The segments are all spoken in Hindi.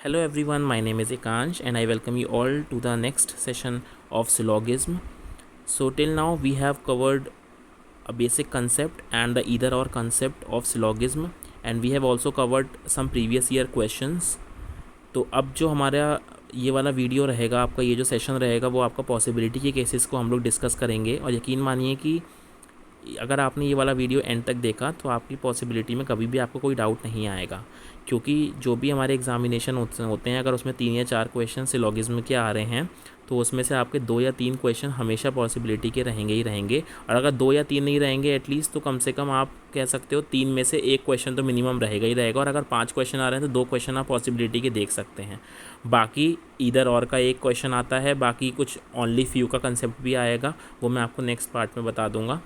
Hello everyone, my name is Ekansh and I welcome you all to the next session of syllogism. So till now we have covered a basic concept and the either or concept of syllogism, and we have also covered some previous year questions. तो अब जो हमारा ये वाला वीडियो रहेगा, आपका ये जो सेशन रहेगा वो आपका पॉसिबिलिटी के केसेस को हम लोग डिस्कस करेंगे। और यकीन मानिए कि अगर आपने ये वाला वीडियो एंड तक देखा तो आपकी पॉसिबिलिटी में कभी भी आपको कोई डाउट नहीं आएगा, क्योंकि जो भी हमारे एग्जामिनेशन होते हैं अगर उसमें 3 या 4 क्वेश्चन सिलोगिज्म के आ रहे हैं तो उसमें से आपके 2 या 3 क्वेश्चन हमेशा पॉसिबिलिटी के रहेंगे ही रहेंगे। और अगर 2 या 3 नहीं रहेंगे एटलीस्ट, तो कम से कम आप कह सकते हो 3 में से 1 क्वेश्चन तो मिनिमम रहेगा ही रहेगा। और अगर 5 क्वेश्चन आ रहे हैं तो 2 क्वेश्चन आप पॉसिबिलिटी के देख सकते हैं। बाकी इधर और का 1 क्वेश्चन आता है, बाकी कुछ ओनली फ्यू का कंसेप्ट भी आएगा, वो मैं आपको नेक्स्ट पार्ट में बता दूंगा।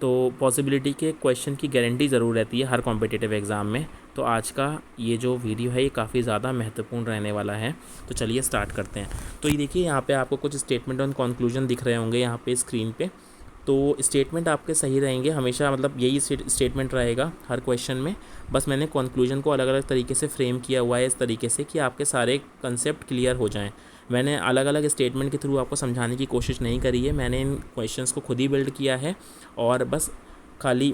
तो पॉसिबिलिटी के क्वेश्चन की गारंटी ज़रूर रहती है हर कॉम्पिटिटिव एग्ज़ाम में। तो आज का ये जो वीडियो है ये काफ़ी ज़्यादा महत्वपूर्ण रहने वाला है। तो चलिए स्टार्ट करते हैं। तो ये देखिए, यहाँ पे आपको कुछ स्टेटमेंट और कंक्लूजन दिख रहे होंगे यहाँ पे स्क्रीन पे। तो स्टेटमेंट आपके सही रहेंगे हमेशा, मतलब यही स्टेटमेंट रहेगा हर क्वेश्चन में। बस मैंने कंक्लूजन को अलग अलग तरीके से फ्रेम किया हुआ है इस तरीके से कि आपके सारे कंसेप्ट क्लियर हो जाएं। मैंने अलग अलग स्टेटमेंट के थ्रू आपको समझाने की कोशिश नहीं करी है, मैंने इन क्वेश्चंस को खुद ही बिल्ड किया है और बस खाली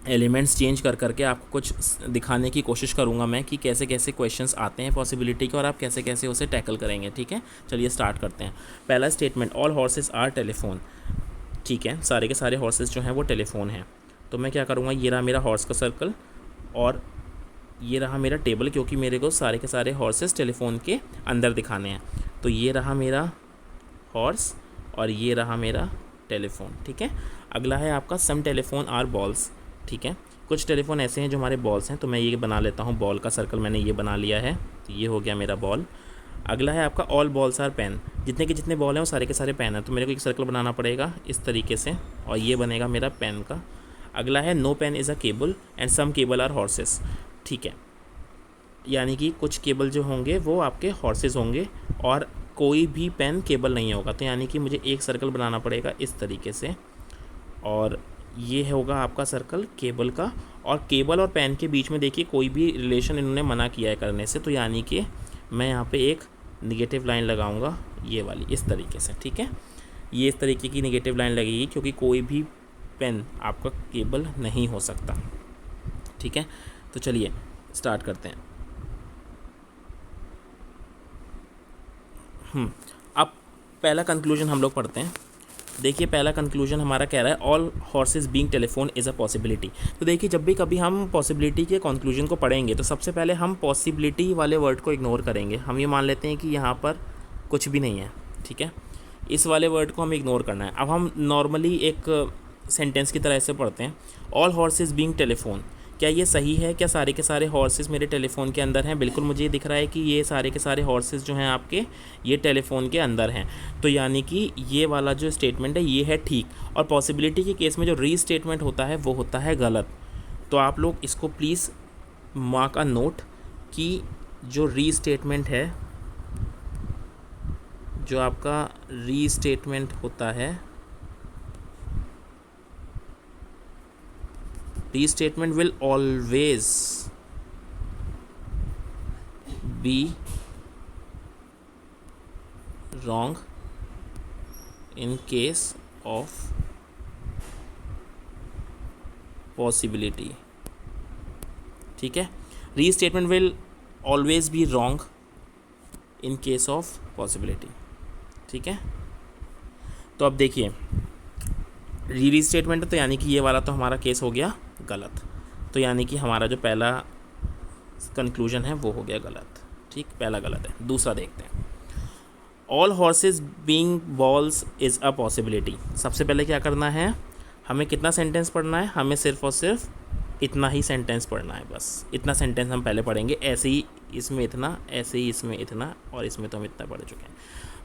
एलिमेंट्स चेंज कर करके आपको कुछ दिखाने की कोशिश करूंगा मैं कि कैसे कैसे क्वेश्चंस आते हैं पॉसिबिलिटी के और आप कैसे कैसे उसे टैकल करेंगे। ठीक है, चलिए स्टार्ट करते हैं। पहला statement, all horses are telephone. ठीक है, सारे के सारे हॉर्सेस जो हैं वो टेलीफोन हैं। तो मैं क्या करूँगा, ये रहा मेरा हॉर्स का सर्कल और ये रहा मेरा टेबल, क्योंकि मेरे को सारे के सारे हॉर्सेस टेलीफोन के अंदर दिखाने हैं। तो ये रहा मेरा हॉर्स और ये रहा मेरा टेलीफोन। ठीक है, अगला है आपका सम टेलीफोन आर बॉल्स। ठीक है, कुछ टेलीफोन ऐसे हैं जो हमारे बॉल्स हैं, तो मैं ये बना लेता हूँ बॉल का सर्कल, मैंने ये बना लिया है। तो ये हो गया मेरा बॉल। अगला है आपका ऑल बॉल्स आर पेन। जितने के जितने बॉल हैं वो सारे के सारे पेन हैं, तो मेरे को एक सर्कल बनाना पड़ेगा इस तरीके से और ये बनेगा मेरा पेन का। अगला है no pen is a cable and some cable are horses. ठीक है, यानी कि कुछ केबल जो होंगे वो आपके हॉर्सेस होंगे और कोई भी पेन केबल नहीं होगा। तो यानी कि मुझे एक सर्कल बनाना पड़ेगा इस तरीके से और ये होगा आपका सर्कल केबल का। और केबल और पेन के बीच में देखिए कोई भी रिलेशन इन्होंने मना किया है करने से, तो यानी कि मैं यहाँ पे एक निगेटिव लाइन लगाऊंगा ये वाली इस तरीके से। ठीक है, ये इस तरीके की निगेटिव लाइन लगेगी क्योंकि कोई भी पेन आपका केबल नहीं हो सकता। ठीक है, तो चलिए स्टार्ट करते हैं। अब पहला कंक्लूजन हम लोग पढ़ते हैं। देखिए, पहला कंक्लूजन हमारा कह रहा है all horses being telephone is a possibility. तो देखिए, जब भी कभी हम पॉसिबिलिटी के कंक्लूजन को पढ़ेंगे तो सबसे पहले हम पॉसिबिलिटी वाले वर्ड को इग्नोर करेंगे। हम ये मान लेते हैं कि यहाँ पर कुछ भी नहीं है। ठीक है, इस वाले वर्ड को हमें इग्नोर करना है। अब हम नॉर्मली एक सेंटेंस की तरह से पढ़ते हैं, ऑल हॉर्सेस बीइंग टेलीफोन। क्या ये सही है? क्या सारे के सारे हॉर्सेस मेरे टेलीफोन के अंदर हैं? बिल्कुल, मुझे ये दिख रहा है कि ये सारे के सारे हॉर्सेस जो हैं आपके ये टेलीफोन के अंदर हैं। तो यानी कि ये वाला जो स्टेटमेंट है ये है ठीक। और पॉसिबिलिटी के केस में जो री स्टेटमेंट होता है वो होता है गलत। तो आप लोग इसको प्लीज़ मार्क अ नोट कि जो री स्टेटमेंट है, जो आपका री स्टेटमेंट होता है, restatement will always be wrong in case of possibility। ठीक है, restatement will always be wrong in case of possibility। ठीक है, तो अब देखिए री स्टेटमेंट है तो यानी कि ये वाला तो हमारा केस हो गया गलत। तो यानी कि हमारा जो पहला कंक्लूजन है वो हो गया गलत। ठीक, पहला गलत है। दूसरा देखते हैं, all horses being balls is a possibility. सबसे पहले क्या करना है, हमें कितना सेंटेंस पढ़ना है? हमें सिर्फ और सिर्फ इतना ही सेंटेंस पढ़ना है, बस इतना सेंटेंस हम पहले पढ़ेंगे। ऐसे ही इसमें इतना, ऐसे ही इसमें इतना और इसमें तो हम इतना पढ़ चुके हैं।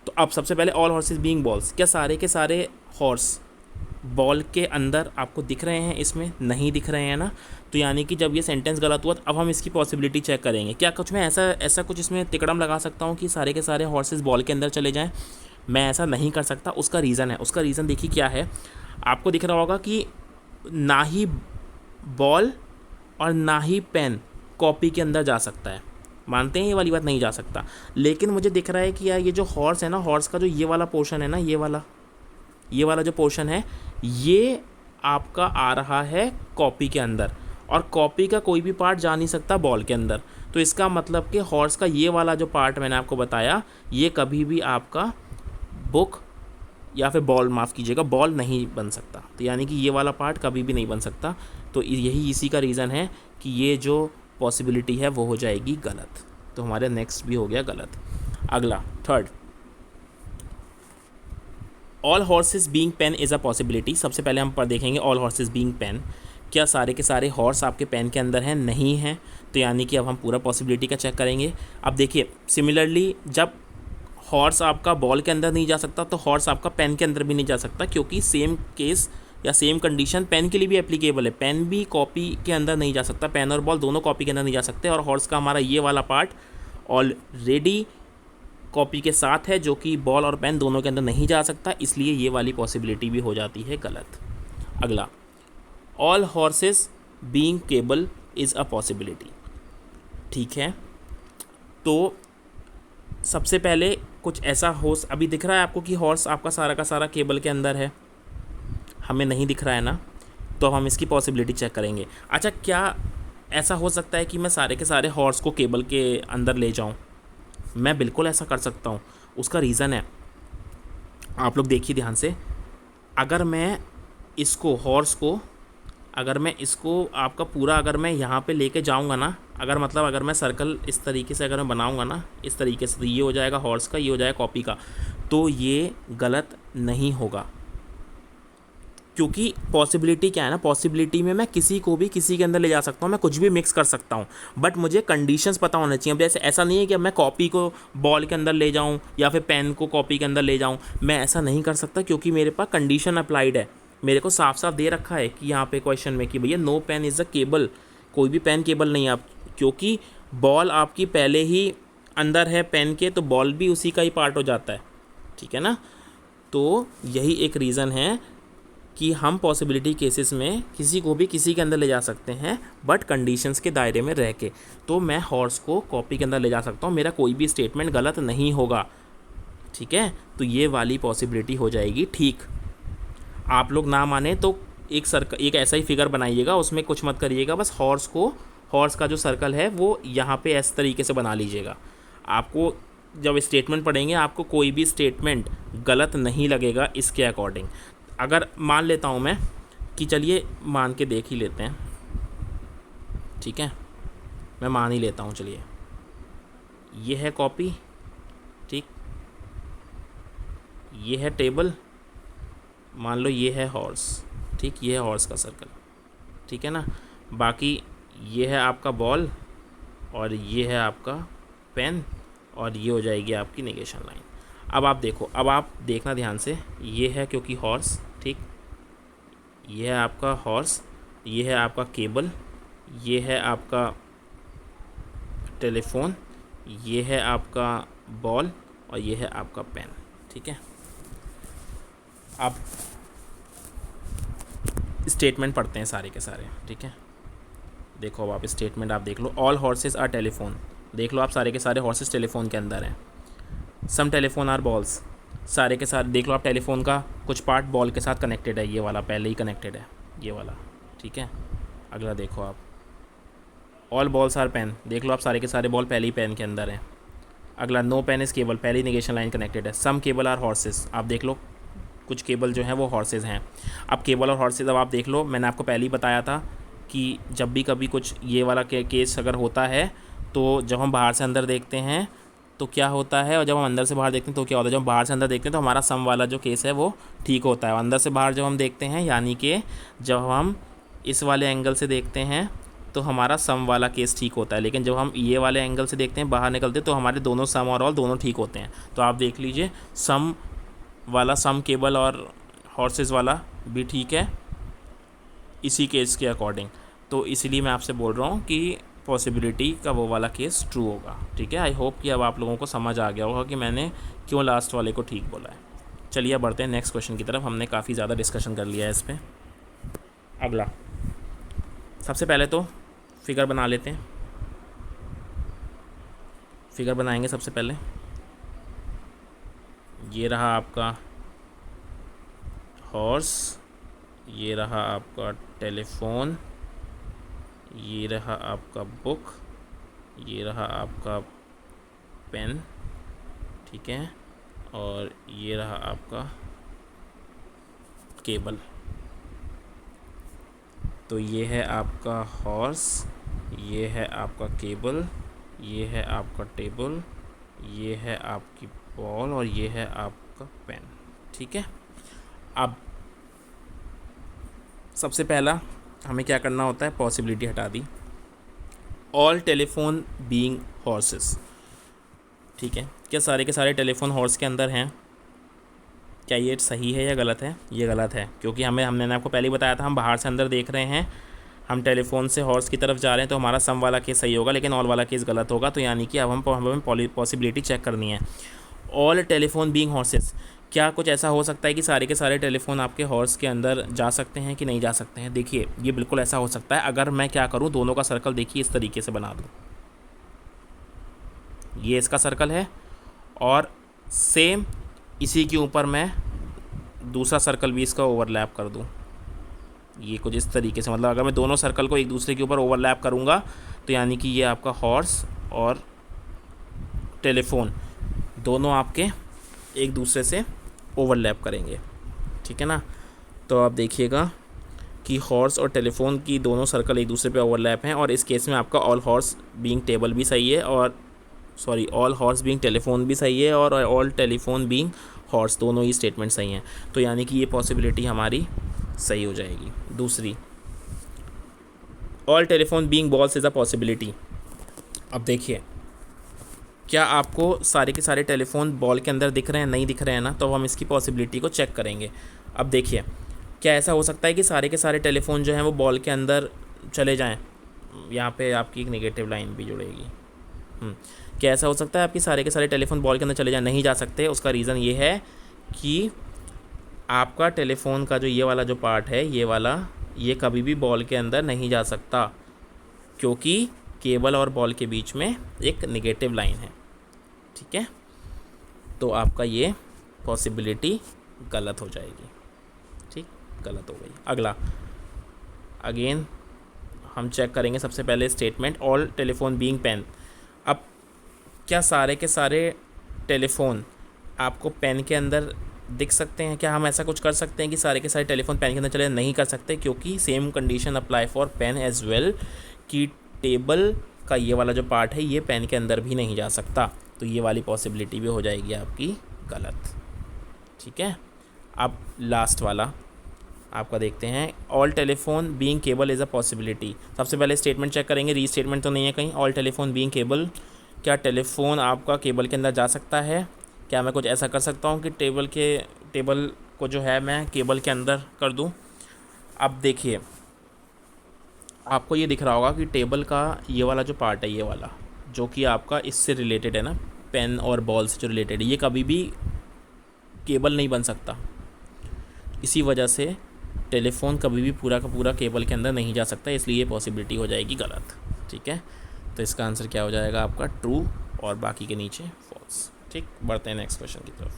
तो अब सबसे पहले ऑल हॉर्सेस बीइंग बॉल्स, क्या सारे के सारे हॉर्स बॉल के अंदर आपको दिख रहे हैं? इसमें नहीं दिख रहे हैं ना। तो यानी कि जब ये सेंटेंस गलत हुआ तो अब हम इसकी पॉसिबिलिटी चेक करेंगे। क्या कुछ मैं ऐसा कुछ इसमें तिकड़म लगा सकता हूँ कि सारे के सारे हॉर्सेस बॉल के अंदर चले जाएं? मैं ऐसा नहीं कर सकता। उसका रीज़न है, उसका रीज़न देखिए क्या है। आपको दिख रहा होगा कि ना ही बॉल और ना ही पेन कॉपी के अंदर जा सकता है। मानते हैं ये वाली बात, नहीं जा सकता। लेकिन मुझे दिख रहा है कि यार ये जो हॉर्स है ना, हॉर्स का जो ये वाला पोर्शन है ना, ये वाला जो पोर्शन है, ये आपका आ रहा है कॉपी के अंदर, और कॉपी का कोई भी पार्ट जा नहीं सकता बॉल के अंदर। तो इसका मतलब कि हॉर्स का ये वाला जो पार्ट मैंने आपको बताया, ये कभी भी आपका बुक या फिर बॉल, माफ़ कीजिएगा, बॉल नहीं बन सकता। तो यानी कि ये वाला पार्ट कभी भी नहीं बन सकता। तो यही इसी का रीज़न है कि ये जो पॉसिबिलिटी है वो हो जाएगी गलत। तो हमारे नेक्स्ट भी हो गया गलत। अगला third, all horses being pen is a possibility. सबसे पहले हम पर देखेंगे ऑल हॉर्सेस बीइंग पेन, क्या सारे के सारे हॉर्स आपके पेन के अंदर हैं? नहीं हैं। तो यानी कि अब हम पूरा पॉसिबिलिटी का चेक करेंगे। अब देखिए, सिमिलरली जब हॉर्स आपका बॉल के अंदर नहीं जा सकता तो हॉर्स आपका पेन के अंदर भी नहीं जा सकता, क्योंकि सेम केस या सेम कंडीशन पेन के लिए भी एप्लीकेबल है। पेन भी कॉपी के अंदर नहीं जा सकता, पेन और बॉल दोनों कॉपी के अंदर नहीं जा सकते। और हॉर्स का हमारा ये वाला पार्ट ऑलरेडी कॉपी के साथ है, जो कि बॉल और पेन दोनों के अंदर नहीं जा सकता, इसलिए ये वाली पॉसिबिलिटी भी हो जाती है गलत। अगला, all horses being cable is a possibility. ठीक है, तो सबसे पहले कुछ ऐसा हॉर्स अभी दिख रहा है आपको कि हॉर्स आपका सारा का सारा केबल के अंदर है, हमें नहीं दिख रहा है ना, तो हम इसकी पॉसिबिलिटी चेक करेंगे। अच्छा, क्या ऐसा हो सकता है कि मैं सारे के सारे हॉर्स को केबल के अंदर ले जाऊं? मैं बिल्कुल ऐसा कर सकता हूं। उसका रीज़न है, आप लोग देखिए ध्यान से, अगर मैं इसको हॉर्स को, अगर मैं इसको आपका पूरा, अगर मैं यहाँ पे लेके जाऊँगा ना, अगर मतलब अगर मैं सर्कल इस तरीके से अगर मैं बनाऊँगा ना, इस तरीके से, तो ये हो जाएगा हॉर्स का, ये हो जाएगा कॉपी का, तो ये गलत नहीं होगा। क्योंकि पॉसिबिलिटी क्या है ना, पॉसिबिलिटी में मैं किसी को भी किसी के अंदर ले जा सकता हूँ, मैं कुछ भी मिक्स कर सकता हूँ, बट मुझे कंडीशंस पता होने चाहिए। अब जैसे ऐसा नहीं है कि अब मैं कॉपी को बॉल के अंदर ले जाऊँ या फिर पेन को कॉपी के अंदर ले जाऊँ, मैं ऐसा नहीं कर सकता, क्योंकि मेरे पास कंडीशन अप्लाइड है। मेरे को साफ साफ दे रखा है कि यहाँ पे क्वेश्चन में कि भैया no pen is a cable, कोई भी पेन केबल नहीं है आप, क्योंकि बॉल आपकी पहले ही अंदर है पेन के, तो बॉल भी उसी का ही पार्ट हो जाता है। ठीक है ना, तो यही एक रीज़न है कि हम पॉसिबिलिटी केसेस में किसी को भी किसी के अंदर ले जा सकते हैं, बट कंडीशंस के दायरे में रह के। तो मैं हॉर्स को कॉपी के अंदर ले जा सकता हूँ, मेरा कोई भी स्टेटमेंट गलत नहीं होगा। ठीक है, तो ये वाली पॉसिबिलिटी हो जाएगी ठीक। आप लोग ना माने तो एक ऐसा ही फिगर बनाइएगा, उसमें कुछ मत करिएगा, बस हॉर्स का जो सर्कल है वो यहाँ पे इस तरीके से बना लीजिएगा। आपको जब स्टेटमेंट पढ़ेंगे आपको कोई भी स्टेटमेंट गलत नहीं लगेगा इसके अकॉर्डिंग। अगर मान लेता हूँ मैं कि चलिए मान के देख ही लेते हैं, ठीक है, मैं मान ही लेता हूँ, चलिए ये है कॉपी, ठीक, ये है टेबल, मान लो ये है हॉर्स, ठीक, ये है हॉर्स का सर्कल, ठीक है ना, बाकी ये है आपका बॉल और ये है आपका पेन और ये हो जाएगी आपकी नेगेशन लाइन। अब आप देखो, अब आप देखना ध्यान से, ये है क्योंकि हॉर्स, ठीक, ये है आपका हॉर्स, ये है आपका केबल, ये है आपका टेलीफोन, ये है आपका बॉल और ये है आपका पेन। ठीक है, अब स्टेटमेंट पढ़ते हैं सारे के सारे। ठीक है, देखो अब आप स्टेटमेंट आप देख लो, ऑल हॉर्सेस आर टेलीफोन, देख लो आप सारे के सारे हॉर्सेस टेलीफोन के अंदर हैं। सम टेलीफोन आर बॉल्स, सारे के सारे देख लो आप, टेलीफोन का कुछ पार्ट बॉल के साथ कनेक्टेड है, ये वाला पहले ही कनेक्टेड है, ये वाला। ठीक है, अगला देखो आप, ऑल बॉल्स आर पेन, देख लो आप सारे के सारे बॉल पहले ही पेन के अंदर हैं। अगला, नो पेन इज़ केबल, पहले ही नेगेशन लाइन कनेक्टेड है। सम केबल आर हॉर्सेस, आप देख लो कुछ केबल जो हैं वो हॉर्सेस हैं। अब केबल और हॉर्सेस, अब आप देख लो, मैंने आपको पहले ही बताया था कि जब भी कभी कुछ ये वाला केस अगर होता है, तो जब हम बाहर से अंदर देखते हैं तो क्या होता है, और जब हम अंदर से बाहर देखते हैं तो क्या होता है। जब हम बाहर से अंदर देखते हैं तो हमारा सम वाला जो केस है वो ठीक होता है। अंदर से बाहर जब हम देखते हैं, यानी कि जब हम इस वाले एंगल से देखते हैं तो हमारा सम वाला केस ठीक होता है, लेकिन जब हम ये वाले एंगल से देखते हैं बाहर निकलते हैं तो हमारे दोनों सम और ऑल दोनों ठीक होते हैं। तो आप देख लीजिए, सम वाला, सम केबल और हॉर्सेस वाला भी ठीक है इसी केस के अकॉर्डिंग। तो इसलिए मैं आपसे बोल रहा हूँ कि पॉसिबिलिटी का वो वाला केस ट्रू होगा। ठीक है, आई होप कि अब आप लोगों को समझ आ गया होगा कि मैंने क्यों लास्ट वाले को ठीक बोला है। चलिए बढ़ते हैं नेक्स्ट क्वेश्चन की तरफ, हमने काफ़ी ज़्यादा डिस्कशन कर लिया है इस पर। अगला, सबसे पहले तो फिगर बना लेते हैं। फिगर बनाएंगे सबसे पहले। ये रहा आपका हॉर्स, ये रहा आपका टेलीफोन, ये रहा आपका बुक, ये रहा आपका पेन, ठीक है, और ये रहा आपका केबल। तो ये है आपका हॉर्स, ये है आपका केबल, ये है आपका टेबल, ये है आपकी बॉल और ये है आपका पेन, ठीक है। अब सबसे पहला हमें क्या करना होता है, पॉसिबिलिटी हटा दी, ऑल टेलीफोन बीइंग हॉर्सेस, ठीक है। क्या सारे के सारे टेलीफोन हॉर्स के अंदर हैं? क्या ये सही है या गलत है? ये गलत है, क्योंकि हमने आपको पहले ही बताया था, हम बाहर से अंदर देख रहे हैं, हम टेलीफोन से हॉर्स की तरफ जा रहे हैं, तो हमारा सम वाला केस सही होगा, लेकिन ऑल वाला केस गलत होगा। तो यानी कि अब हमें पॉसिबिलिटी चेक करनी है। ऑल टेलीफोन बीइंग हॉर्सेस, क्या कुछ ऐसा हो सकता है कि सारे के सारे टेलीफोन आपके हॉर्स के अंदर जा सकते हैं कि नहीं जा सकते हैं? देखिए, ये बिल्कुल ऐसा हो सकता है। अगर मैं क्या करूँ, दोनों का सर्कल देखिए इस तरीके से बना दूँ, ये इसका सर्कल है और सेम इसी के ऊपर मैं दूसरा सर्कल भी इसका ओवरलैप कर दूँ, ये कुछ इस तरीके से। मतलब अगर मैं दोनों सर्कल को एक दूसरे के ऊपर ओवरलैप करूँगा तो यानी कि ये आपका हॉर्स और टेलीफोन दोनों आपके एक दूसरे से ओवरलैप करेंगे, ठीक है ना। तो आप देखिएगा कि हॉर्स और टेलीफोन की दोनों सर्कल एक दूसरे पे ओवरलैप हैं, और इस केस में आपका ऑल हॉर्स बीइंग टेबल भी सही है, और ऑल हॉर्स बीइंग टेलीफोन भी सही है, और ऑल टेलीफोन बीइंग हॉर्स, दोनों ही स्टेटमेंट सही हैं। तो यानी कि ये पॉसिबिलिटी हमारी सही हो जाएगी। दूसरी, all telephone being balls is a possibility. अब देखिए, क्या आपको सारे के सारे टेलीफोन बॉल के अंदर दिख रहे हैं? नहीं दिख रहे हैं ना, तो हम इसकी पॉसिबिलिटी को चेक करेंगे। अब देखिए, क्या ऐसा हो सकता है कि सारे के सारे टेलीफोन जो हैं वो बॉल के अंदर चले जाएं? यहाँ पे आपकी एक नेगेटिव लाइन भी जुड़ेगी। क्या ऐसा हो सकता है आपकी सारे के सारे टेलीफोन बॉल के अंदर चले जाएं? नहीं जा सकते। उसका रीज़न ये है कि आपका टेलीफोन का जो ये वाला जो पार्ट है, ये वाला, ये कभी भी बॉल के अंदर नहीं जा सकता, क्योंकि केबल और बॉल के बीच में एक नेगेटिव लाइन है, ठीक है। तो आपका ये पॉसिबिलिटी गलत हो जाएगी, ठीक, गलत हो गई। अगला, अगेन हम चेक करेंगे सबसे पहले statement, all telephone being pen. अब क्या सारे के सारे टेलीफोन आपको पेन के अंदर दिख सकते हैं? क्या हम ऐसा कुछ कर सकते हैं कि सारे के सारे टेलीफोन पेन के अंदर चले? नहीं कर सकते, क्योंकि same condition apply for pen as well, कि टेबल का ये वाला जो पार्ट है ये पेन के अंदर भी नहीं जा सकता। तो ये वाली पॉसिबिलिटी भी हो जाएगी आपकी गलत, ठीक है। अब लास्ट वाला आपका देखते हैं, all telephone being cable is a possibility. सबसे पहले स्टेटमेंट चेक करेंगे, री स्टेटमेंट तो नहीं है कहीं। ऑल टेलीफोन बीइंग केबल, क्या टेलीफोन आपका केबल के अंदर जा सकता है? क्या मैं कुछ ऐसा कर सकता हूँ कि टेबल को जो है मैं केबल के अंदर कर दूँ? अब देखिए, आपको ये दिख रहा होगा कि टेबल का ये वाला जो पार्ट है, ये वाला जो कि आपका इससे रिलेटेड है ना, पेन और बॉल से जो रिलेटेड है, ये कभी भी केबल नहीं बन सकता। इसी वजह से टेलीफोन कभी भी पूरा का पूरा केबल के अंदर नहीं जा सकता, इसलिए ये पॉसिबिलिटी हो जाएगी गलत, ठीक है। तो इसका आंसर क्या हो जाएगा आपका? ट्रू, और बाकी के नीचे फॉल्स, ठीक। बढ़ते हैं नेक्स्ट क्वेश्चन की तरफ।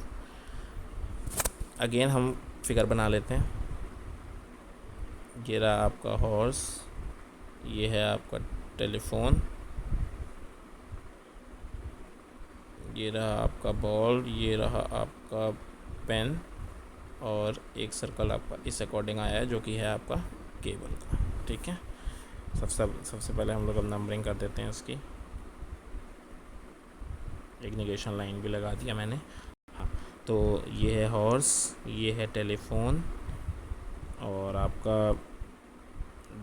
अगेन हम फिगर बना लेते हैं। ये रहा आपका हॉर्स, ये है आपका टेलीफोन, ये रहा आपका बॉल, ये रहा आपका पेन, और एक सर्कल आपका इस अकॉर्डिंग आया है जो कि है आपका केबल का, ठीक है। सबसे पहले हम लोग अब नंबरिंग कर देते हैं इसकी, एक नेगेशन लाइन भी लगा दिया मैंने। हाँ, तो ये है हॉर्स, ये है टेलीफोन, और आपका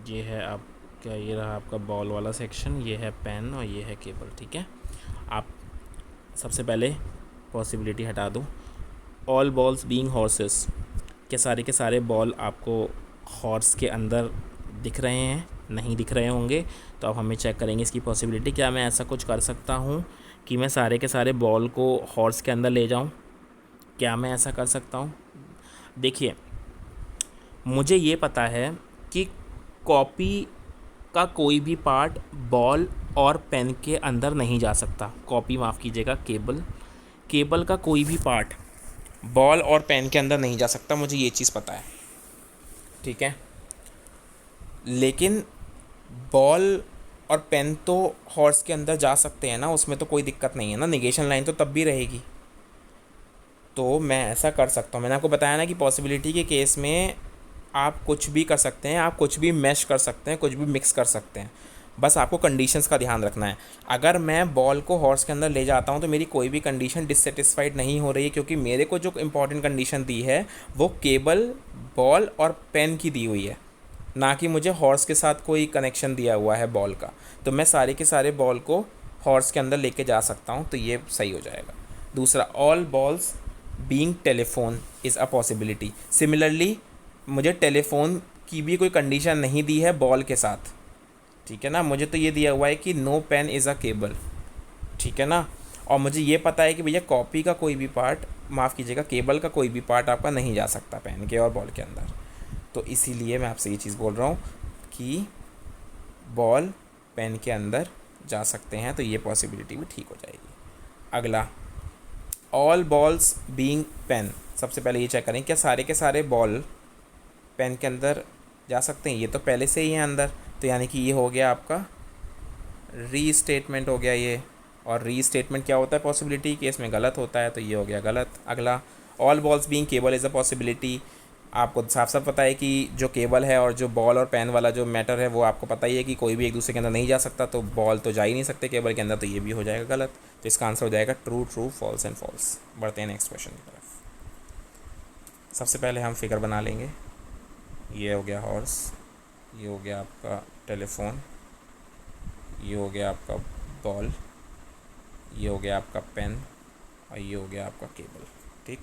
ये है आपका, ये रहा आपका बॉल वाला सेक्शन, ये है पेन और ये है केबल, ठीक है। आप सबसे पहले पॉसिबिलिटी हटा दो, ऑल बॉल्स बीइंग हॉर्सेस, क्या सारे के सारे बॉल आपको हॉर्स के अंदर दिख रहे हैं? नहीं दिख रहे होंगे, तो अब हमें चेक करेंगे इसकी पॉसिबिलिटी। क्या मैं ऐसा कुछ कर सकता हूँ कि मैं सारे के सारे बॉल को हॉर्स के अंदर ले जाऊँ? क्या मैं ऐसा कर सकता हूँ? देखिए, मुझे ये पता है कि कॉपी का कोई भी पार्ट बॉल और पेन के अंदर नहीं जा सकता। कॉपी माफ़ कीजिएगा, केबल, केबल का कोई भी पार्ट बॉल और पेन के अंदर नहीं जा सकता, मुझे ये चीज़ पता है, ठीक है। लेकिन बॉल और पेन तो हॉर्स के अंदर जा सकते हैं ना, उसमें तो कोई दिक्कत नहीं है ना, निगेशन लाइन तो तब भी रहेगी। तो मैं ऐसा कर सकता हूँ, मैंने आपको बताया ना कि पॉसिबिलिटी के केस में आप कुछ भी कर सकते हैं, आप कुछ भी मैश कर सकते हैं, कुछ भी मिक्स कर सकते हैं, बस आपको कंडीशंस का ध्यान रखना है। अगर मैं बॉल को हॉर्स के अंदर ले जाता हूँ तो मेरी कोई भी कंडीशन डिससेटिस्फाइड नहीं हो रही है, क्योंकि मेरे को जो इंपॉर्टेंट कंडीशन दी है वो केबल, बॉल और पेन की दी हुई है, ना कि मुझे हॉर्स के साथ कोई कनेक्शन दिया हुआ है बॉल का। तो मैं सारे के सारे बॉल को हॉर्स के अंदर लेके जा सकता हूँ, तो ये सही हो जाएगा। दूसरा, all balls being telephone is a possibility. Similarly मुझे टेलीफोन की भी कोई कंडीशन नहीं दी है बॉल के साथ, ठीक है ना। मुझे तो ये दिया हुआ है कि no pen is a cable, ठीक है ना। और मुझे ये पता है कि भैया कॉपी का कोई भी पार्ट, माफ़ कीजिएगा, केबल का कोई भी पार्ट आपका नहीं जा सकता पेन के और बॉल के अंदर। तो इसीलिए मैं आपसे ये चीज़ बोल रहा हूँ कि बॉल पेन के अंदर जा सकते हैं, तो ये पॉसिबिलिटी भी ठीक हो जाएगी। अगला, ऑल बॉल्स बीइंग पेन। सबसे पहले ये चेक करें क्या सारे के सारे बॉल पेन के अंदर जा सकते हैं। ये तो पहले से ही है अंदर, तो यानी कि ये हो गया आपका री स्टेटमेंट हो गया ये। और री स्टेटमेंट क्या होता है पॉसिबिलिटी केस में, गलत होता है, तो ये हो गया गलत। अगला, all balls being cable is a possibility. आपको साफ साफ पता है कि जो केबल है और जो बॉल और पेन वाला जो मैटर है वो आपको पता ही है कि कोई भी एक दूसरे के अंदर नहीं जा सकता, तो बॉल तो जा ही नहीं सकते केबल के अंदर, तो ये भी हो जाएगा गलत। तो इसका आंसर हो जाएगा true true, false and false. बढ़ते हैं नेक्स्ट क्वेश्चन की तरफ। सबसे पहले हम फिगर बना लेंगे। ये हो गया हॉर्स, ये हो गया आपका टेलीफोन, ये हो गया आपका बॉल, ये हो गया आपका पेन, और ये हो गया आपका केबल, ठीक।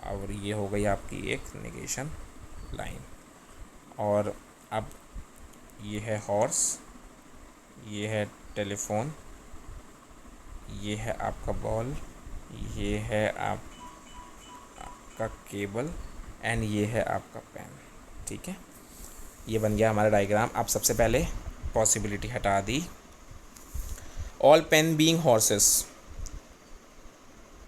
और ये हो गई आपकी एक नेगेशन लाइन। और अब ये है हॉर्स, ये है टेलीफोन, ये है आपका बॉल, ये है आपका केबल, एंड ये है आपका पेन, ठीक है। ये बन गया हमारा डायग्राम। अब सबसे पहले पॉसिबिलिटी हटा दी। ऑल पेन बीइंग हॉर्सेस,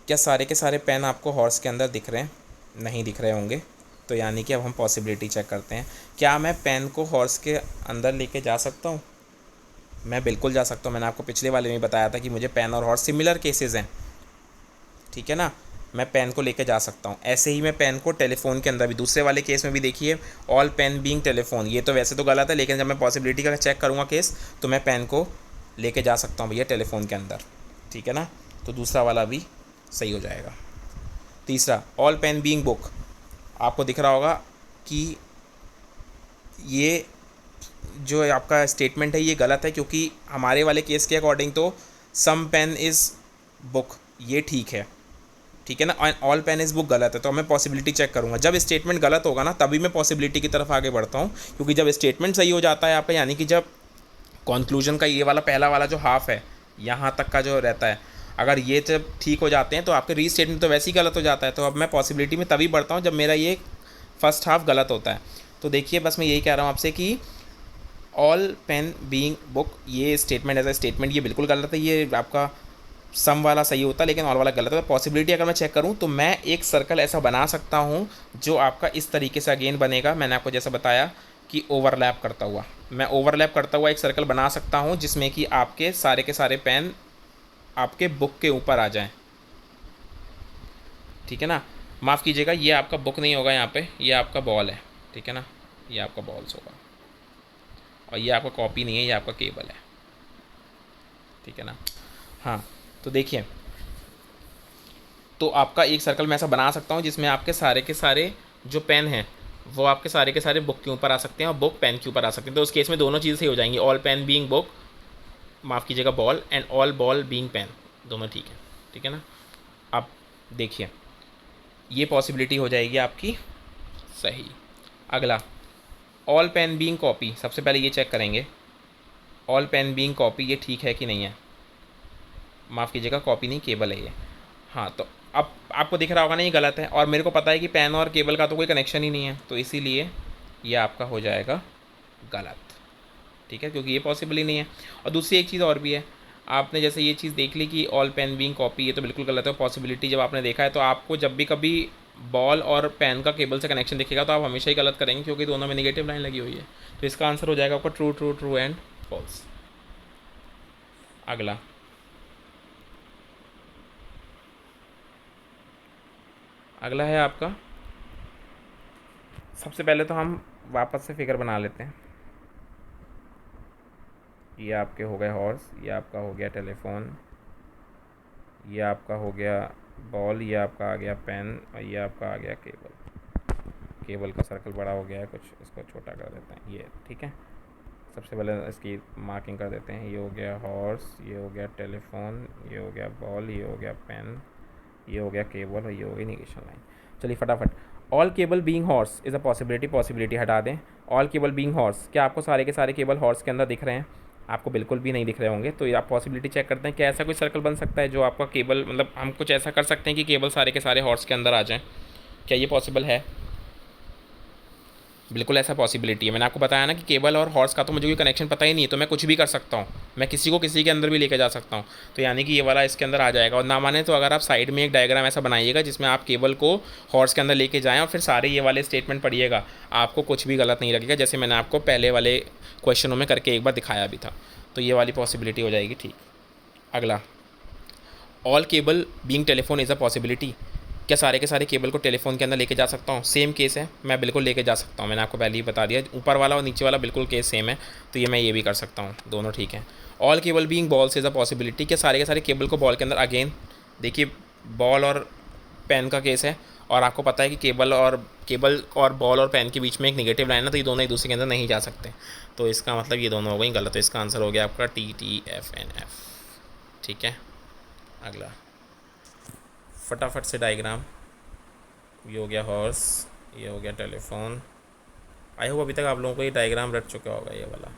क्या सारे के सारे पेन आपको हॉर्स के अंदर दिख रहे हैं? नहीं दिख रहे होंगे, तो यानी कि अब हम पॉसिबिलिटी चेक करते हैं। क्या मैं पेन को हॉर्स के अंदर लेके जा सकता हूँ? मैं बिल्कुल जा सकता हूँ। मैंने आपको पिछले वाले में बताया था कि मुझे पेन और हॉर्स सिमिलर केसेस हैं, ठीक है ना। मैं पेन को लेके जा सकता हूँ। ऐसे ही मैं पेन को टेलीफोन के अंदर भी, दूसरे वाले केस में भी देखिए, ऑल पेन बीइंग टेलीफोन, ये तो वैसे तो गलत है, लेकिन जब मैं पॉसिबिलिटी का चेक करूँगा केस, तो मैं पेन को लेके जा सकता हूँ भैया टेलीफोन के अंदर, ठीक है ना। तो दूसरा वाला भी सही हो जाएगा। तीसरा, ऑल पेन बीइंग बुक, आपको दिख रहा होगा कि ये जो आपका स्टेटमेंट है ये गलत है, क्योंकि हमारे वाले केस के अकॉर्डिंग तो सम पेन इज़ बुक, ये ठीक है, ठीक है ना। ऑल पेन इज़ बुक गलत है, तो मैं पॉसिबिलिटी चेक करूँगा। जब स्टेटमेंट गलत होगा ना, तभी मैं पॉसिबिलिटी की तरफ आगे बढ़ता हूँ, क्योंकि जब स्टेटमेंट सही हो जाता है आपका, यानी कि जब कंक्लूजन का ये वाला पहला वाला जो हाफ है यहाँ तक का जो रहता है, अगर ये जब ठीक हो जाते हैं तो आपके री स्टेटमेंट तो वैसे ही गलत हो जाता है। तो अब मैं पॉसिबिलिटी में तभी बढ़ता हूँ जब मेरा ये फर्स्ट हाफ गलत होता है। तो देखिए, बस मैं यही कह रहा हूँ आपसे कि ऑल पेन बीइंग बुक, ये स्टेटमेंट एज अ स्टेटमेंट ये बिल्कुल गलत है। ये आपका सम वाला सही होता है, लेकिन ऑल वाला गलत है। पॉसिबिलिटी अगर मैं चेक करूँ तो मैं एक सर्कल ऐसा बना सकता हूँ जो आपका इस तरीके से अगेन बनेगा। मैंने आपको जैसा बताया कि ओवरलैप करता हुआ, मैं ओवरलैप करता हुआ एक सर्कल बना सकता हूँ, जिसमें कि आपके सारे के सारे पेन आपके बुक के ऊपर आ जाएं, ठीक है ना। माफ़ कीजिएगा, ये आपका बुक नहीं होगा यहाँ पे, ये आपका बॉल है, ठीक है ना, ये आपका बॉल्स होगा, और ये आपका कॉपी नहीं है, ये आपका केबल है, ठीक है ना। हाँ, तो देखिए, तो आपका एक सर्कल मैं ऐसा बना सकता हूँ जिसमें आपके सारे के सारे जो पेन हैं वो आपके सारे के सारे बुक के ऊपर आ सकते हैं और बुक पेन के ऊपर आ सकते हैं। तो उस केस में दोनों चीज़ें सही हो जाएंगी, ऑल पेन बीइंग बुक, माफ़ कीजिएगा ball, and all ball being pen, दोनों ठीक है ना। अब देखिए, ये पॉसिबिलिटी हो जाएगी आपकी सही। अगला, ऑल पेन बीइंग कॉपी, सबसे पहले ये चेक करेंगे ऑल पेन बीइंग कॉपी ये ठीक है कि नहीं है। माफ़ कीजिएगा, कॉपी नहीं, केबल है ये। हाँ, तो अब आपको दिख रहा होगा ना ये गलत है, और मेरे को पता है कि पेन और केबल का तो कोई कनेक्शन ही नहीं है, तो इसीलिए ये आपका हो जाएगा गलत। ठीक है, क्योंकि ये पॉसिबल ही नहीं है। और दूसरी एक चीज़ और भी है, आपने जैसे ये चीज़ देख ली कि ऑल पेन बीइंग कॉपी, ये तो बिल्कुल गलत है। पॉसिबिलिटी जब आपने देखा है तो आपको जब भी कभी बॉल और पेन का केबल से कनेक्शन दिखेगा तो आप हमेशा ही गलत करेंगे, क्योंकि दोनों में नेगेटिव लाइन लगी हुई है। तो इसका आंसर हो जाएगा आपका true true true and false. अगला अगला है आपका, सबसे पहले तो हम वापस से फिगर बना लेते हैं। ये आपके हो गए हॉर्स, ये आपका हो गया टेलीफोन, ये आपका हो गया बॉल, ये आपका आ गया पेन, और ये आपका आ गया केबल। केबल का सर्कल बड़ा हो गया है कुछ, इसको छोटा कर देते हैं ये, ठीक है। सबसे पहले इसकी मार्किंग कर देते हैं। ये हो गया हॉर्स, ये हो गया टेलीफोन, ये हो गया बॉल, ये हो गया पेन, ये हो गया केबल, और ये हो गई नेगेशन लाइन। चलिए फटाफट, all cable being horse is a possibility, possibility हटा दें। ऑल केबल बीइंग हॉर्स, क्या आपको सारे के सारे केबल हॉर्स के अंदर दिख रहे हैं? आपको बिल्कुल भी नहीं दिख रहे होंगे, तो आप पॉसिबिलिटी चेक करते हैं। क्या ऐसा कोई सर्कल बन सकता है जो आपका केबल, मतलब हम कुछ ऐसा कर सकते हैं कि केबल सारे के सारे हॉर्स के अंदर आ जाएँ? क्या ये पॉसिबल है? बिल्कुल ऐसा पॉसिबिलिटी है। मैंने आपको बताया ना कि केबल और हॉर्स का तो मुझे कोई कनेक्शन पता ही नहीं है, तो मैं कुछ भी कर सकता हूँ, मैं किसी को किसी के अंदर भी लेके जा सकता हूँ। तो यानी कि ये वाला इसके अंदर आ जाएगा। और ना माने तो अगर आप साइड में एक डायग्राम ऐसा बनाइएगा जिसमें आप केबल को हॉर्स के अंदर लेके जाएँ और फिर सारे ये वाले स्टेटमेंट पढ़िएगा, आपको कुछ भी गलत नहीं लगेगा, जैसे मैंने आपको पहले वाले क्वेश्चनों में करके एक बार दिखाया भी था। तो ये वाली पॉसिबिलिटी हो जाएगी, ठीक। अगला, all cable being telephone is a possibility, क्या सारे के सारे केबल को टेलीफोन के अंदर लेके जा सकता हूँ? सेम केस है, मैं बिल्कुल लेके जा सकता हूँ। मैंने आपको पहले ही बता दिया, ऊपर वाला और नीचे वाला बिल्कुल केस सेम है, तो ये मैं ये भी कर सकता हूँ, दोनों ठीक है। All cable being balls is a possibility, क्या सारे के सारे केबल को बॉल के अंदर, अगेन देखिए बॉल और पेन का केस है, और आपको पता है कि केबल और बॉल और पेन के बीच में एक नेगेटिव लाइन है, तो ये दोनों एक दूसरे के अंदर नहीं जा सकते। तो इसका मतलब ये दोनों हो गई गलत, तो इसका आंसर हो गया आपका TTFNF, ठीक है। अगला, फटाफट से डायग्राम। ये हो गया हॉर्स, ये हो गया टेलीफोन। आई होप अभी तक आप लोगों को ये डायग्राम रट चुका होगा, ये वाला।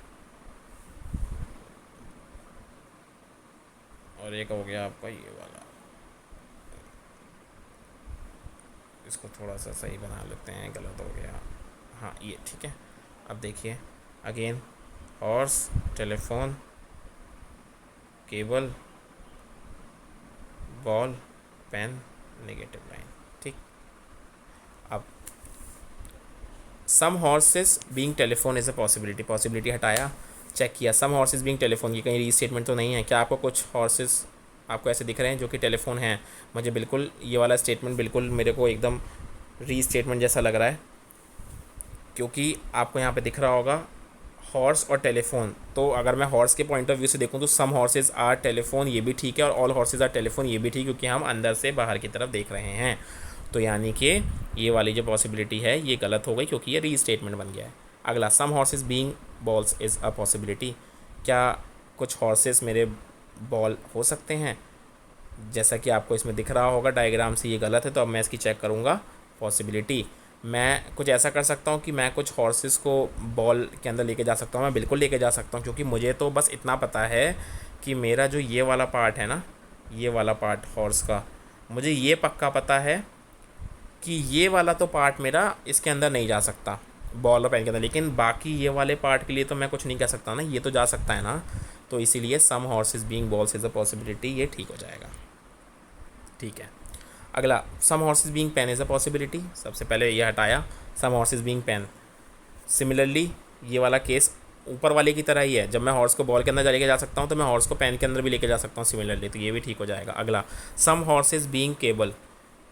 और एक हो गया आपका ये वाला, इसको थोड़ा सा सही बना लेते हैं, गलत हो गया, हाँ ये ठीक है। अब देखिए again, horse, telephone, cable, ball, pen, negative line, ठीक। अब some horses being telephone is a possibility, possibility हटाया, चेक किया, सम हॉर्सेस बीइंग टेलीफोन, की कहीं रीस्टेटमेंट तो नहीं है? क्या आपको कुछ हॉर्सेस आपको ऐसे दिख रहे हैं जो कि टेलीफोन हैं? मुझे बिल्कुल ये वाला स्टेटमेंट बिल्कुल मेरे को एकदम रीस्टेटमेंट जैसा लग रहा है, क्योंकि आपको यहाँ पे दिख रहा होगा हॉर्स और टेलीफोन। तो अगर मैं हॉर्स के पॉइंट ऑफ व्यू से देखूँ तो सम हॉर्सेज आर टेलीफोन, ये भी ठीक है, और ऑल हॉर्सेज आर टेलीफोन, ये भी ठीक, क्योंकि हम अंदर से बाहर की तरफ देख रहे हैं। तो यानी कि ये वाली जो पॉसिबिलिटी है ये गलत हो गई, क्योंकि ये रीस्टेटमेंट बन गया है। अगला, some horses being balls is a possibility, क्या कुछ हॉर्सेस मेरे बॉल हो सकते हैं? जैसा कि आपको इसमें दिख रहा होगा डायग्राम से, ये गलत है, तो अब मैं इसकी चेक करूँगा पॉसिबिलिटी। मैं कुछ ऐसा कर सकता हूँ कि मैं कुछ हॉर्सेस को बॉल के अंदर लेके जा सकता हूँ, मैं बिल्कुल लेके जा सकता हूँ, क्योंकि मुझे तो बस इतना पता है कि मेरा जो ये वाला पार्ट है ना, ये वाला पार्ट हॉर्स का, मुझे ये पक्का पता है कि ये वाला तो पार्ट मेरा इसके अंदर नहीं जा सकता बॉल और पेन के अंदर, लेकिन बाकी ये वाले पार्ट के लिए तो मैं कुछ नहीं कह सकता ना, ये तो जा सकता है ना। तो इसीलिए some horses being balls is a possibility, ये ठीक हो जाएगा, ठीक है। अगला, some horses being pen is a possibility, सबसे पहले ये हटाया, some horses being pen. Similarly ये वाला केस ऊपर वाले की तरह ही है, जब मैं हॉर्स को बॉल के अंदर लेके जा सकता हूँ तो मैं हॉर्स को पेन के अंदर भी लेके जा सकता हूँ सिमिलरली, तो ये भी ठीक हो जाएगा। अगला, सम हॉर्सेस बीइंग केबल,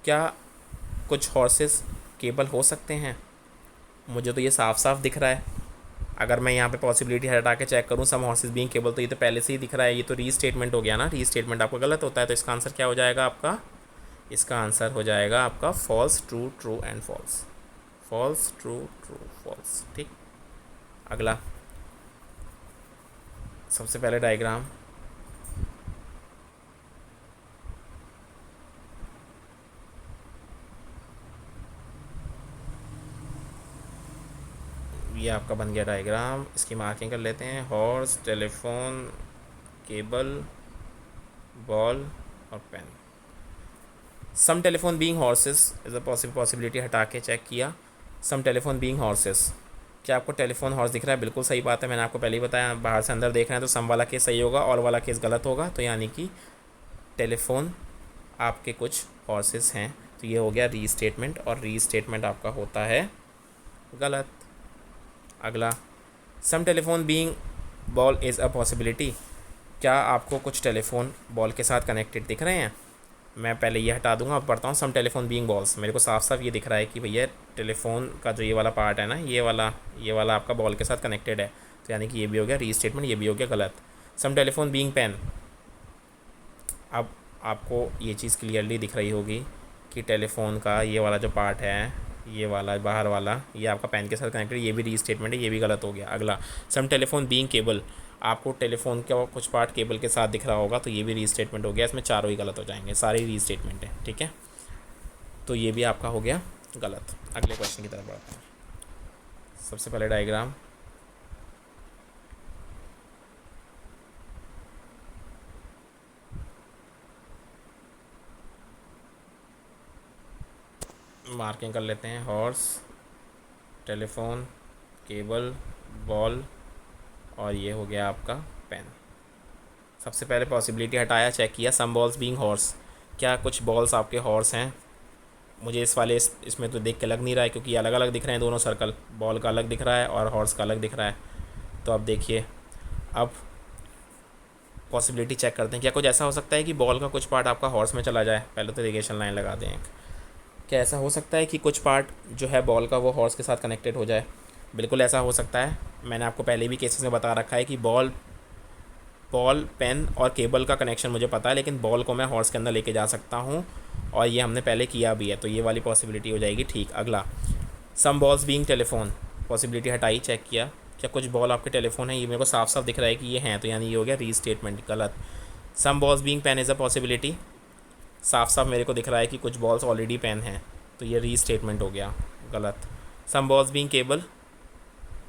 क्या कुछ हॉर्सेस केबल हो सकते हैं? मुझे तो ये साफ साफ दिख रहा है। अगर मैं यहाँ पे पॉसिबिलिटी हटा के चेक करूँ सम हॉर्सेस बीइंग केबल, तो ये तो पहले से ही दिख रहा है, ये तो रीस्टेटमेंट हो गया ना। रीस्टेटमेंट आपका गलत होता है, तो इसका आंसर क्या हो जाएगा आपका? इसका आंसर हो जाएगा आपका false, true, true and false, false, true, true, false, ठीक। अगला, सबसे पहले डायग्राम, ये आपका बन गया डायग्राम, इसकी मार्किंग कर लेते हैं। हॉर्स, टेलीफोन, केबल, बॉल और pen. Some telephone being horses is a possibility हटा के चेक किया, सम टेलीफोन बीइंग हॉर्सेस, क्या आपको टेलीफोन हॉर्स दिख रहा है? बिल्कुल सही बात है, मैंने आपको पहले ही बताया, बाहर से अंदर देख रहे हैं तो सम वाला केस सही होगा, और वाला केस गलत होगा। तो यानी कि टेलीफोन आपके कुछ हॉर्सेस हैं। तो ये हो गया रीस्टेटमेंट, और रीस्टेटमेंट आपका होता है गलत। अगला, some telephone being ball is a possibility. क्या आपको कुछ टेलीफोन बॉल के साथ कनेक्टेड दिख रहे हैं? मैं पहले ये हटा दूंगा, अब पढ़ता हूँ। सम टेलीफोन बीइंग बॉल्स, मेरे को साफ साफ ये दिख रहा है कि भैया टेलीफोन का जो ये वाला पार्ट है ना, ये वाला आपका बॉल के साथ कनेक्टेड है। तो यानी कि ये भी हो गया रीस्टेटमेंट, ये भी हो गया गलत। सम टेलीफोन बीइंग पेन, अब आपको ये चीज़ क्लियरली दिख रही होगी कि टेलीफोन का ये वाला जो पार्ट है, ये वाला बाहर वाला, ये आपका पेन के साथ कनेक्टेड, ये भी रीस्टेटमेंट है, ये भी गलत हो गया। अगला, सम टेलीफोन बीइंग केबल, आपको टेलीफोन का कुछ पार्ट केबल के साथ दिख रहा होगा, तो ये भी रीस्टेटमेंट हो गया। इसमें चारों ही गलत हो जाएंगे, सारे रीस्टेटमेंट है, ठीक है। तो ये भी आपका हो गया गलत। अगले क्वेश्चन की तरफ बढ़ते हैं। सबसे पहले डायग्राम, मार्किंग कर लेते हैं। हॉर्स, टेलीफोन, केबल, बॉल, और ये हो गया आपका पेन। सबसे पहले पॉसिबिलिटी हटाया, चेक किया। सम बॉल्स बीइंग हॉर्स, क्या कुछ बॉल्स आपके हॉर्स हैं? मुझे इसमें तो देख के लग नहीं रहा है, क्योंकि ये अलग अलग दिख रहे हैं दोनों सर्कल, बॉल का अलग दिख रहा है और हॉर्स का अलग दिख रहा है। तो अब देखिए, अब पॉसिबिलिटी चेक करते हैं। क्या कुछ ऐसा हो सकता है कि बॉल का कुछ पार्ट आपका हॉर्स में चला जाए? पहले तो इरिगेशन लाइन लगा दें एक। क्या ऐसा हो सकता है कि कुछ पार्ट जो है बॉल का वो हॉर्स के साथ कनेक्टेड हो जाए? बिल्कुल ऐसा हो सकता है। मैंने आपको पहले भी केसेस में बता रखा है कि बॉल, पेन और केबल का कनेक्शन मुझे पता है, लेकिन बॉल को मैं हॉर्स के अंदर लेके जा सकता हूँ, और ये हमने पहले किया भी है। तो ये वाली पॉसिबिलिटी हो जाएगी ठीक। अगला, सम बॉल्स बीइंग टेलीफोन, पॉसिबिलिटी हटाई, चेक किया। क्या कुछ बॉल आपके टेलीफोन है? ये मेरे को साफ साफ दिख रहा है कि ये हैं, तो यानी ये हो गया रीस्टेटमेंट, गलत। Some balls being pen is a possibility, साफ साफ मेरे को दिख रहा है कि कुछ बॉल्स ऑलरेडी पेन हैं, तो ये रीस्टेटमेंट हो गया, गलत। सम बॉल्स बीइंग केबल,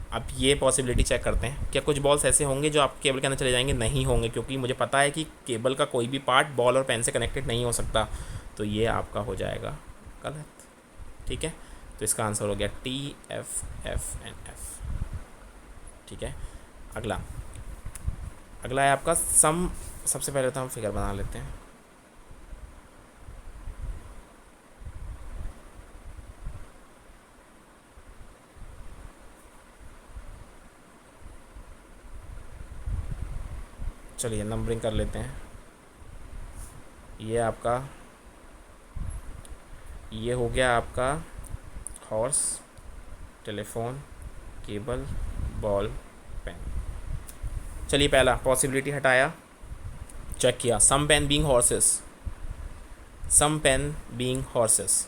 अब ये पॉसिबिलिटी चेक करते हैं। क्या कुछ बॉल्स ऐसे होंगे जो आप केबल के अंदर चले जाएंगे? नहीं होंगे, क्योंकि मुझे पता है कि केबल का कोई भी पार्ट बॉल और पेन से कनेक्टेड नहीं हो सकता। तो ये आपका हो जाएगा गलत, ठीक है। तो इसका आंसर हो गया T, F, F and F, ठीक है। अगला, अगला है आपका सम। सबसे पहले तो हम फिगर बना लेते हैं। चलिए नंबरिंग कर लेते हैं। ये हो गया आपका horse, telephone, cable, ball, pen. चलिए पहला पॉसिबिलिटी हटाया, चेक किया। Some pen being horses, some pen being horses,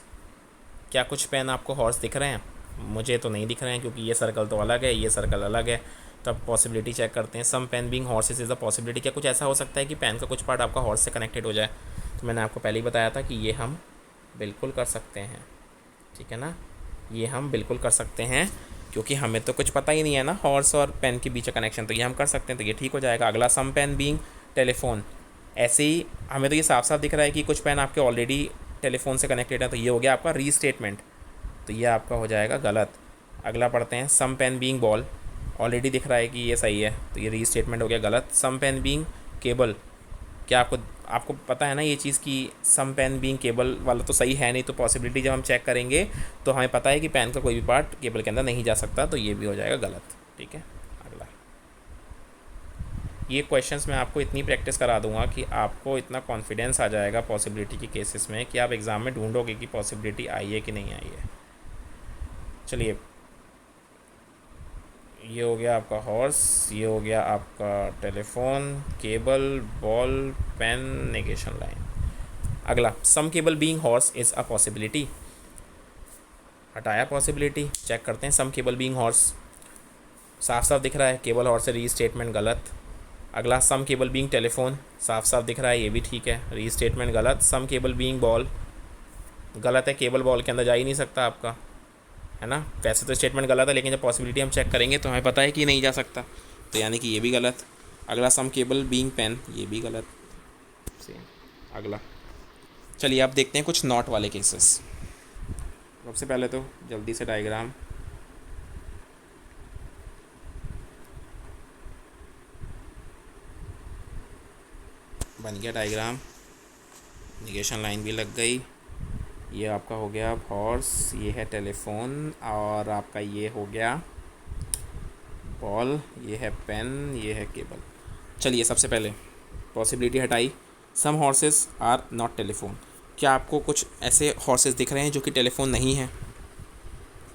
क्या कुछ पेन आपको हॉर्स दिख रहे हैं? मुझे तो नहीं दिख रहे हैं, क्योंकि ये सर्कल तो अलग है, ये सर्कल अलग है। तो अब पॉसिबिलिटी चेक करते हैं। Some pen being horses is a possibility, क्या कुछ ऐसा हो सकता है कि पेन का कुछ पार्ट आपका हॉर्स से कनेक्टेड हो जाए? तो मैंने आपको पहले ही बताया था कि ये हम बिल्कुल कर सकते हैं, ठीक है ना। ये हम बिल्कुल कर सकते हैं, क्योंकि हमें तो कुछ पता ही नहीं है ना हॉर्स और पेन के बीच का कनेक्शन, तो ये हम कर सकते हैं, तो ये ठीक हो जाएगा। अगला, सम पेन बीइंग टेलीफोन, ऐसे ही हमें तो ये साफ साफ दिख रहा है कि कुछ पेन आपके ऑलरेडी टेलीफोन से कनेक्टेड है, तो ये हो गया आपका रीस्टेटमेंट, तो ये आपका हो जाएगा गलत। अगला पढ़ते हैं। Some pen being ball, already दिख रहा है कि ये सही है, तो ये रीस्टेटमेंट हो गया गलत। सम पेन बीइंग केबल, क्या आपको पता है ना ये चीज़ कि सम पेन बीइंग केबल वाला तो सही है नहीं, तो पॉसिबिलिटी जब हम चेक करेंगे तो हमें पता है कि पेन का कोई भी पार्ट केबल के अंदर नहीं जा सकता, तो ये भी हो जाएगा गलत, ठीक है। अगला, ये क्वेश्चंस मैं आपको इतनी प्रैक्टिस करा दूंगा कि आपको इतना कॉन्फिडेंस आ जाएगा पॉसिबिलिटी के केसेस में कि आप एग्ज़ाम में ढूंढोगे कि पॉसिबिलिटी आई है कि नहीं आई है। चलिए, ये हो गया आपका हॉर्स, ये हो गया आपका telephone, cable, ball, pen, negation line. अगला, some cable being horse is a possibility, हटाया पॉसिबिलिटी, चेक करते हैं। सम केबल बीइंग हॉर्स, साफ साफ दिख रहा है केबल हॉर्स से रीस्टेटमेंट, गलत। अगला, सम केबल बीइंग टेलीफोन, साफ साफ दिख रहा है, ये भी ठीक है, रीस्टेटमेंट गलत। सम केबल बीइंग बॉल, गलत है, केबल बॉल के अंदर जा ही नहीं सकता आपका, है ना। वैसे तो स्टेटमेंट गलत है, लेकिन जब पॉसिबिलिटी हम चेक करेंगे तो हमें पता है कि नहीं जा सकता, तो यानी कि ये भी गलत। अगला, सम केबल बीइंग पेन, ये भी गलत, सेम। अगला, चलिए अब देखते हैं कुछ नॉट वाले केसेस। सबसे पहले तो जल्दी से डायग्राम, बन गया डायग्राम, निगेशन लाइन भी लग गई। ये आपका हो गया हॉर्स, ये है टेलीफोन, और आपका ये हो गया बॉल, ये है पेन, ये है केबल। चलिए सबसे पहले पॉसिबिलिटी हटाई। सम हॉर्सेस आर नॉट टेलीफोन। क्या आपको कुछ ऐसे हॉर्सेस दिख रहे हैं जो कि टेलीफोन नहीं है?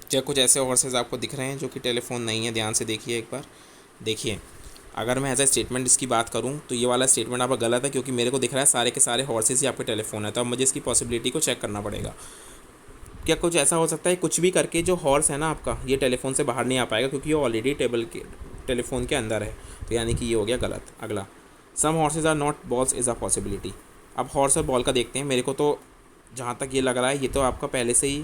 क्या कुछ ऐसे हॉर्सेस आपको दिख रहे हैं जो कि टेलीफोन नहीं है? ध्यान से देखिए एक बार। देखिए, अगर मैं एज ए स्टेटमेंट इसकी बात करूं तो ये वाला स्टेटमेंट आपका गलत है, क्योंकि मेरे को दिख रहा है सारे के सारे हॉर्सेस ही आपके टेलीफोन है। तो अब मुझे इसकी पॉसिबिलिटी को चेक करना पड़ेगा। क्या कुछ ऐसा हो सकता है कुछ भी करके जो हॉर्स है ना आपका, ये टेलीफोन से बाहर नहीं आ पाएगा, क्योंकि ये ऑलरेडी टेलीफोन के अंदर है। तो यानी कि ये हो गया गलत। अगला, some horses are not balls is a possibility. अब हॉर्स और बॉल का देखते हैं। मेरे को तो जहाँ तक ये लग रहा है, ये तो आपका पहले से ही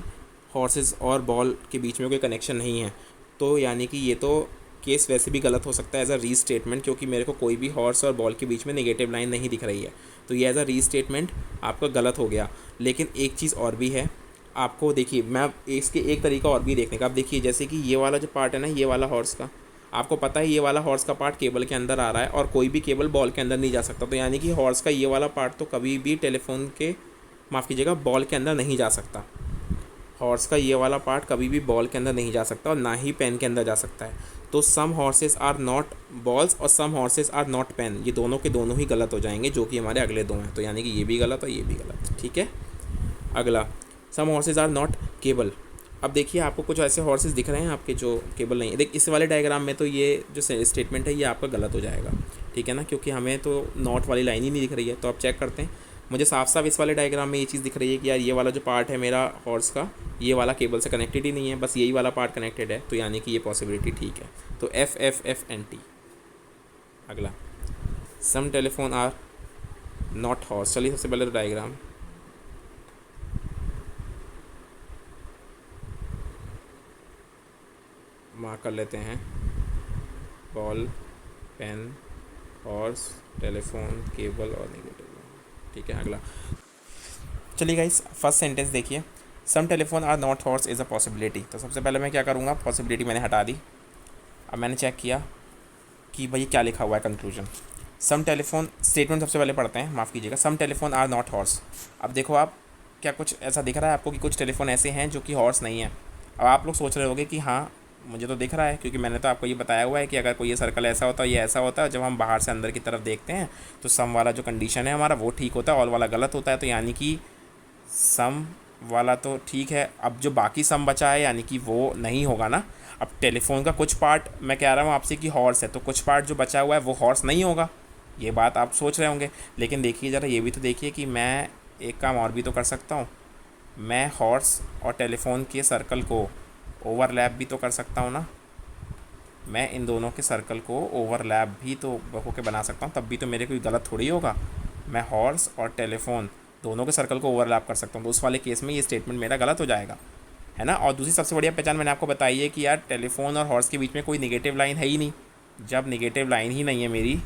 हॉर्सेस और बॉल के बीच में कोई कनेक्शन नहीं है। तो यानी कि ये तो केस वैसे भी गलत हो सकता है एज अ री स्टेटमेंट, क्योंकि मेरे को कोई भी हॉर्स और बॉल के बीच में नेगेटिव लाइन नहीं दिख रही है। तो ये एज अ री स्टेटमेंट आपका गलत हो गया। लेकिन एक चीज़ और भी है आपको, देखिए मैं इसके एक तरीका और भी देखने का। आप देखिए, जैसे कि ये वाला जो पार्ट है ना, ये वाला हॉर्स का, आपको पता है ये वाला हॉर्स का पार्ट केबल के अंदर आ रहा है, और कोई भी केबल बॉल के अंदर नहीं जा सकता। तो यानी कि हॉर्स का ये वाला पार्ट तो कभी भी टेलीफोन के, माफ़ कीजिएगा, बॉल के अंदर नहीं जा सकता। हॉर्स का ये वाला पार्ट कभी भी बॉल के अंदर नहीं जा सकता, और ना ही पेन के अंदर जा सकता है। तो सम हॉर्सेस आर नॉट बॉल्स और सम हॉर्सेस आर नॉट पेन, ये दोनों के दोनों ही गलत हो जाएंगे, जो कि हमारे अगले दो हैं। तो यानी कि ये भी गलत और ये भी गलत। ठीक है। अगला, some horses are not cable. अब देखिए, आपको कुछ ऐसे हॉर्सेस दिख रहे हैं आपके जो केबल नहीं है। देख, इस वाले डायग्राम में तो ये जो स्टेटमेंट है ये आपका गलत हो जाएगा। ठीक है ना, क्योंकि हमें तो नॉट वाली लाइन ही नहीं दिख रही है। तो आप चेक करते हैं, मुझे साफ साफ इस वाले डायग्राम में ये चीज़ दिख रही है कि यार ये वाला जो पार्ट है मेरा हॉर्स का, ये वाला केबल से कनेक्टेड ही नहीं है, बस यही वाला पार्ट कनेक्टेड है। तो यानी कि ये पॉसिबिलिटी ठीक है। तो F F F N T. अगला, some telephone are not horse. चलिए सबसे पहले तो डायग्राम मार्क कर लेते हैं। Ball, pen, horse, telephone, cable और नेगेटिव। ठीक है। अगला, चलिए गाइस, फर्स्ट सेंटेंस देखिए, some telephone are not horse is a possibility. तो सबसे पहले मैं क्या करूँगा, पॉसिबिलिटी मैंने हटा दी। अब मैंने चेक किया कि भाई क्या लिखा हुआ है कंक्लूजन। सम टेलीफोन, स्टेटमेंट सबसे पहले पढ़ते हैं, माफ़ कीजिएगा। सम टेलीफोन आर नॉट हॉर्स। अब देखो आप, क्या कुछ ऐसा दिख रहा है आपको कि कुछ टेलीफोन ऐसे हैं जो कि हॉर्स नहीं है? अब आप लोग सोच रहे होंगे कि हाँ, मुझे तो दिख रहा है, क्योंकि मैंने तो आपको ये बताया हुआ है कि अगर कोई ये सर्कल ऐसा होता है, ये ऐसा होता है, जब हम बाहर से अंदर की तरफ देखते हैं तो सम वाला जो कंडीशन है हमारा वो ठीक होता है, ऑल वाला गलत होता है। तो यानी कि सम वाला तो ठीक है। अब जो बाकी सम बचा है यानी कि वो नहीं होगा ना। अब टेलीफोन का कुछ पार्ट मैं कह रहा हूँ आपसे कि हॉर्स है, तो कुछ पार्ट जो बचा हुआ है वो हॉर्स नहीं होगा। ये बात आप सोच रहे होंगे, लेकिन देखिए ज़रा, ये भी तो देखिए कि मैं एक काम और भी तो कर सकता हूँ। मैं हॉर्स और टेलीफोन के सर्कल को ओवरलैप भी तो कर सकता हूँ ना। मैं इन दोनों के सर्कल को ओवरलैप भी तो होकर बना सकता हूँ, तब भी तो मेरे कोई गलत थोड़ी होगा। मैं हॉर्स और टेलीफोन दोनों के सर्कल को ओवरलैप कर सकता हूँ, तो उस वाले केस में ये स्टेटमेंट मेरा गलत हो जाएगा, है ना। और दूसरी सबसे बढ़िया पहचान मैंने आपको बताई है कि यार टेलीफोन और हॉर्स के बीच में कोई नेगेटिव लाइन है ही नहीं। जब नेगेटिव लाइन ही नहीं है मेरी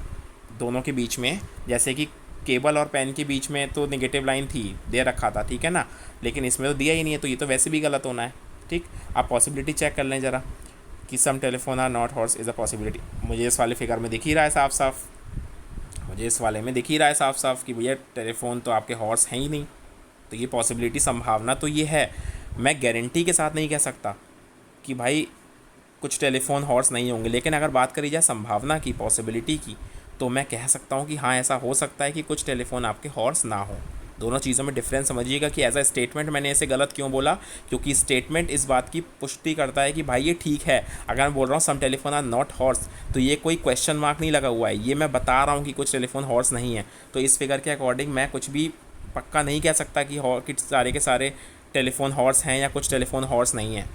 दोनों के बीच में, जैसे कि केबल और पेन के बीच में तो नेगेटिव लाइन थी, दे रखा था, ठीक है ना, लेकिन इसमें तो दिया ही नहीं है, तो ये तो वैसे भी गलत होना है। ठीक, आप पॉसिबिलिटी चेक कर लें ज़रा कि some telephone are not horse is a possibility. मुझे इस वाले फिगर में दिख ही रहा है साफ साफ, मुझे इस वाले में दिख ही रहा है साफ साफ कि भैया टेलीफोन तो आपके हॉर्स हैं ही नहीं। तो ये पॉसिबिलिटी, संभावना तो ये है। मैं गारंटी के साथ नहीं कह सकता कि भाई कुछ टेलीफोन हॉर्स नहीं होंगे, लेकिन अगर बात करी जाए संभावना की, पॉसिबिलिटी की, तो मैं कह सकता हूँ कि हाँ, ऐसा हो सकता है कि कुछ टेलीफोन आपके हॉर्स ना हो। दोनों चीज़ों में डिफरेंस समझिएगा कि एज अ स्टेटमेंट मैंने ऐसे गलत क्यों बोला, क्योंकि स्टेटमेंट इस बात की पुष्टि करता है कि भाई ये ठीक है। अगर मैं बोल रहा हूँ सम टेलीफोन आर नॉट हॉर्स, तो ये कोई क्वेश्चन मार्क नहीं लगा हुआ है, ये मैं बता रहा हूँ कि कुछ टेलीफोन हॉर्स नहीं है। तो इस फिगर के अकॉर्डिंग मैं कुछ भी पक्का नहीं कह सकता कि सारे के सारे टेलीफोन हॉर्स हैं या कुछ टेलीफोन हॉर्स नहीं है,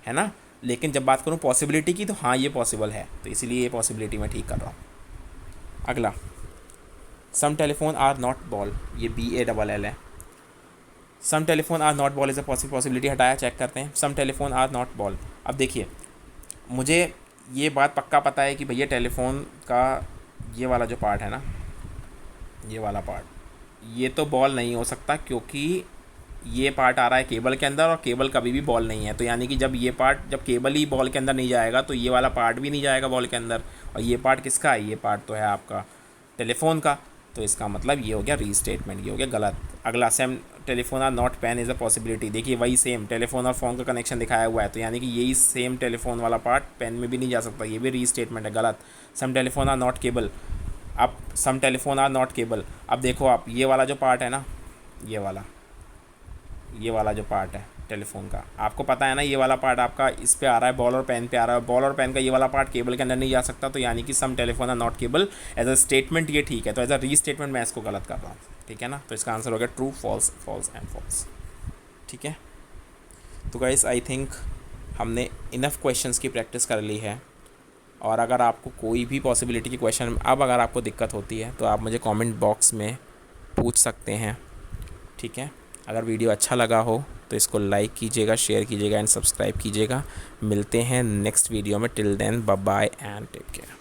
है ना। लेकिन जब बात करूँ पॉसिबिलिटी की, तो हाँ ये पॉसिबल है, तो इसीलिए ये पॉसिबिलिटी मैं ठीक कर रहा हूँ। अगला, some telephone are not ball, ये BALL है। Some telephone are not ball is a possibility, हटाया, चेक करते हैं। Some telephone are not ball. अब देखिए, मुझे ये बात पक्का पता है कि भैया टेलीफोन का ये वाला जो पार्ट है ना, ये वाला पार्ट, ये तो बॉल नहीं हो सकता, क्योंकि ये पार्ट आ रहा है केबल के अंदर, और केबल कभी भी बॉल नहीं है। तो यानी कि जब ये पार्ट, जब केबल ही बॉल के अंदर नहीं जाएगा, तो ये वाला पार्ट भी नहीं जाएगा बॉल के अंदर। और ये पार्ट किसका है? ये पार्ट तो है आपका टेलीफोन का। तो इसका मतलब ये हो गया रीस्टेटमेंट, ये हो गया गलत। अगला, same telephone are not pen is a possibility. देखिए वही सेम टेलीफोन और फ़ोन का कनेक्शन दिखाया हुआ है, तो यानी कि यही सेम टेलीफोन वाला पार्ट पेन में भी नहीं जा सकता, ये भी रीस्टेटमेंट है, गलत। सम टेलीफोन आर नॉट केबल, अब सम टेलीफोन आर नॉट केबल, अब देखो आप ये वाला जो पार्ट है ना, ये वाला जो पार्ट है टेलीफोन का, आपको पता है ना, ये वाला पार्ट आपका इस पे आ रहा है, बॉल और पेन पे आ रहा है, बॉल और पेन का ये वाला पार्ट केबल के अंदर नहीं जा सकता, तो यानी कि some telephone are not cable as a statement ये ठीक है, तो एज अ रीस्टेटमेंट मैं इसको गलत कर रहा हूँ, ठीक है ना। तो इसका आंसर हो गया true, false, false and false, ठीक है। तो गाइस आई थिंक हमने इनफ क्वेश्चंस की प्रैक्टिस कर ली है, और अगर आपको कोई भी पॉसिबिलिटी की क्वेश्चन अब अगर आपको दिक्कत होती है तो आप मुझे कमेंट बॉक्स में पूछ सकते हैं, ठीक है। अगर वीडियो अच्छा लगा हो तो इसको लाइक कीजिएगा, शेयर कीजिएगा एंड सब्सक्राइब कीजिएगा। मिलते हैं नेक्स्ट वीडियो में, till then bye bye and take care.